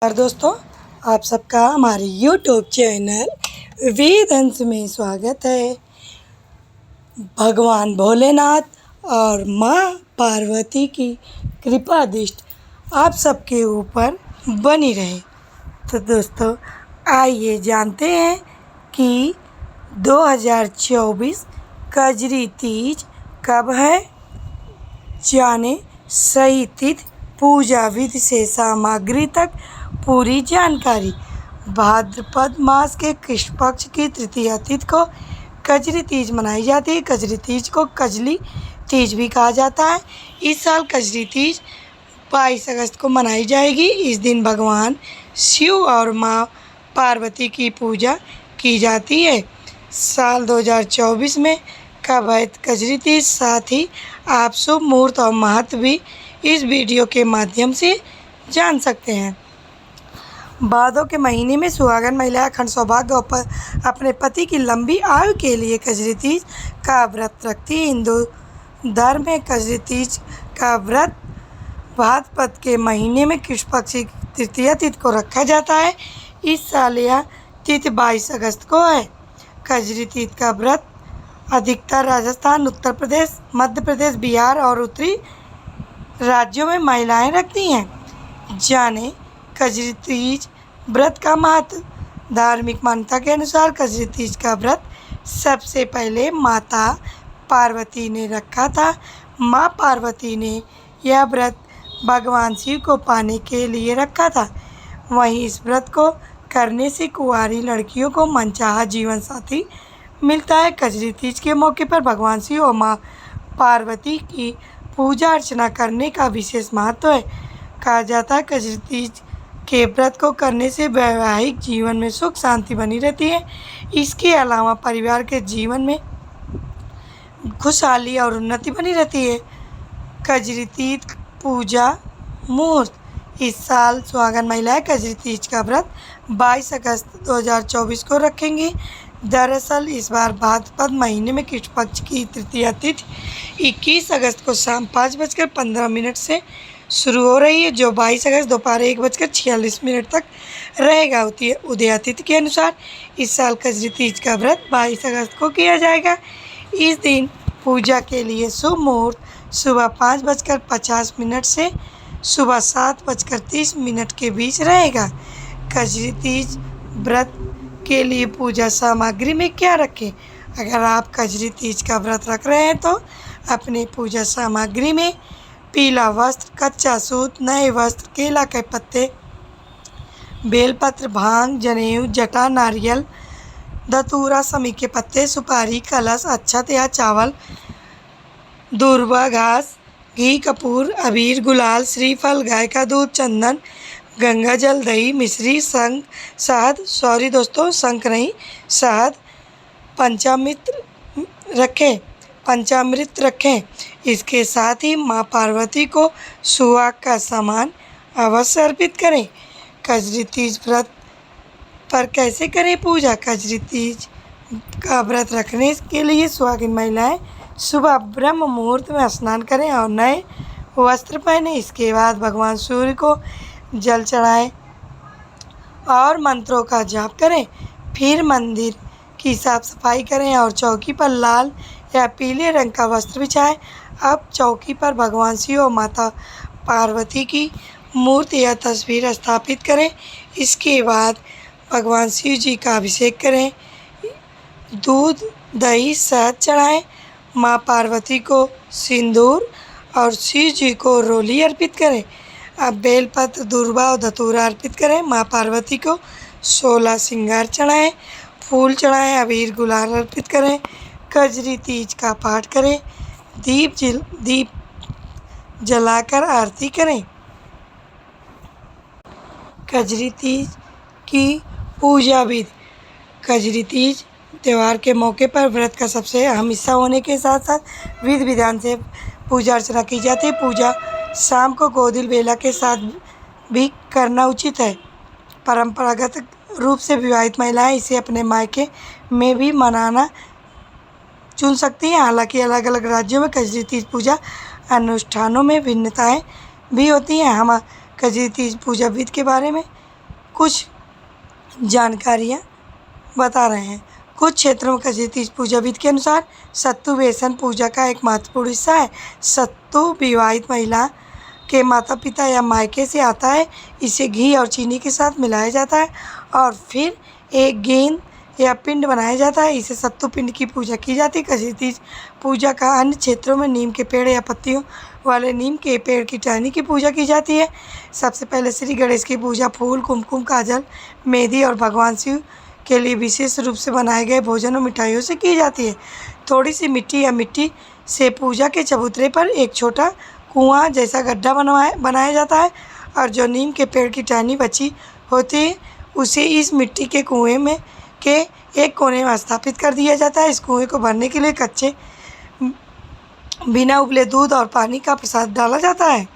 और दोस्तों, आप सबका हमारे YouTube चैनल वेद अंश में स्वागत है। भगवान भोलेनाथ और माँ पार्वती की कृपा दृष्टि आप सबके ऊपर बनी रहे। तो दोस्तों, आइए जानते हैं कि 2024 कजरी तीज कब है। जाने सही तिथि, पूजा विधि से सामग्री तक पूरी जानकारी। भाद्रपद मास के कृष्ण पक्ष की तृतीया तिथि को कजरी तीज मनाई जाती है। कजरी तीज को कजली तीज भी कहा जाता है। इस साल कजरी तीज 22 अगस्त को मनाई जाएगी। इस दिन भगवान शिव और माँ पार्वती की पूजा की जाती है। साल 2024 में कब है कजरी तीज, साथ ही आप शुभ मुहूर्त और महत्व भी इस वीडियो के माध्यम से जान सकते हैं। भादों के महीने में सुहागन महिलाएं अखंड सौभाग्य और अपने पति की लंबी आयु के लिए कजरी तीज का व्रत रखती है। हिंदू धर्म में कजरी तीज का व्रत भाद्रपद के महीने में कृष्ण पक्ष की तृतीया तिथि को रखा जाता है। इस साल यह तिथि 22 अगस्त को है। कजरी तीज का व्रत अधिकतर राजस्थान, उत्तर प्रदेश, मध्य प्रदेश, बिहार और उत्तरी राज्यों में महिलाएं रखती हैं। जाने कजरी तीज व्रत का महत्व। धार्मिक मान्यता के अनुसार कजरी तीज का व्रत सबसे पहले माता पार्वती ने रखा था। माँ पार्वती ने यह व्रत भगवान शिव को पाने के लिए रखा था। वहीं इस व्रत को करने से कुंवारी लड़कियों को मनचाहा जीवन साथी मिलता है। कजरी तीज के मौके पर भगवान शिव और माँ पार्वती की पूजा अर्चना करने का विशेष महत्व है। कहा जाता है कजरी तीज के व्रत को करने से वैवाहिक जीवन में सुख शांति बनी रहती है। इसके अलावा परिवार के जीवन में खुशहाली और उन्नति बनी रहती है। कजरी तीज पूजा मुहूर्त। इस साल सुहागन महिलाएं कजरी तीज का व्रत 22 अगस्त 2024 को रखेंगी। दरअसल इस बार भाद्रपद महीने में कृष्ण पक्ष की तृतीया तिथि 21 अगस्त को शाम 5:15 से शुरू हो रही है, जो 22 अगस्त दोपहर 1:46 तक रहेगा। उदया तिथि के अनुसार इस साल कजरी तीज का व्रत 22 अगस्त को किया जाएगा। इस दिन पूजा के लिए शुभ मुहूर्त सुबह 5:50 से सुबह 7:30 के बीच रहेगा। कजरी तीज व्रत के लिए पूजा सामग्री में क्या रखें। अगर आप कजरी तीज का व्रत रख रहे हैं तो अपने पूजा सामग्री में पीला वस्त्र, कच्चा सूत, नए वस्त्र, केला के पत्ते, बेलपत्र, भांग, जनेऊ, जटा, नारियल, धतूरा, समी के पत्ते, सुपारी, कलश, अक्षत या चावल, दूर्वा घास, घी, कपूर, अबीर, गुलाल, श्रीफल, गाय का दूध, चंदन, गंगा जल, दही, मिश्री, शंख नहीं, शहद, पंचामृत रखें। इसके साथ ही माँ पार्वती को सुहाग का सामान अवश्य अर्पित करें। कजरी तीज व्रत पर कैसे करें पूजा। कजरी तीज का व्रत रखने के लिए सुहागिन महिलाएं सुबह ब्रह्म मुहूर्त में स्नान करें और नए वस्त्र पहने। इसके बाद भगवान सूर्य को जल चढ़ाएं और मंत्रों का जाप करें। फिर मंदिर की साफ सफाई करें और चौकी पर लाल या पीले रंग का वस्त्र बिछाएं। अब चौकी पर भगवान शिव और माता पार्वती की मूर्ति या तस्वीर स्थापित करें। इसके बाद भगवान शिव जी का अभिषेक करें। दूध, दही, शहद चढ़ाएं। माँ पार्वती को सिंदूर और शिव जी को रोली अर्पित करें। अब बेलपत्र, दूर्वा और धतूरा अर्पित करें। माँ पार्वती को 16 श्रृंगार चढ़ाएं, फूल चढ़ाएं, अबीर गुलाल अर्पित करें। कजरी तीज का पाठ करें। दीप जलाकर आरती करें। कजरी तीज की पूजा विधि। कजरी तीज त्यौहार के मौके पर व्रत का सबसे अहम हिस्सा होने के साथ साथ विधि विधान से पूजा अर्चना की जाती है। पूजा शाम को गोदिल बेला के साथ भी करना उचित है। परंपरागत रूप से विवाहित महिलाएं इसे अपने मायके में भी मनाना चुन सकती हैं। हालांकि अलग अलग राज्यों में कजरी तीज पूजा अनुष्ठानों में भिन्नताएं भी होती हैं। हम कजरी तीज पूजा विधि के बारे में कुछ जानकारियाँ बता रहे हैं। कुछ क्षेत्रों में कजरी तीज पूजा विधि के अनुसार सत्तू बेसन पूजा का एक महत्वपूर्ण हिस्सा है। सत्तू विवाहित महिला के माता पिता या मायके से आता है। इसे घी और चीनी के साथ मिलाया जाता है और फिर एक गेंद या पिंड बनाया जाता है। इसे सत्तू पिंड की पूजा की जाती है। कजरी तीज पूजा का अन्य क्षेत्रों में नीम के पेड़ या पत्तियों वाले नीम के पेड़ की टहनी की पूजा की जाती है। सबसे पहले श्री गणेश की पूजा फूल, कुमकुम, काजल, मेहंदी और भगवान शिव के लिए विशेष रूप से बनाए गए भोजन और मिठाइयों से की जाती है। थोड़ी सी मिट्टी या मिट्टी से पूजा के चबूतरे पर एक छोटा कुआं जैसा गड्ढा बनाया जाता है और जो नीम के पेड़ की टहनी बची होती है उसे इस मिट्टी के कुएं में के एक कोने में स्थापित कर दिया जाता है। इस कुएं को भरने के लिए कच्चे बिना उबले दूध और पानी का प्रसाद डाला जाता है।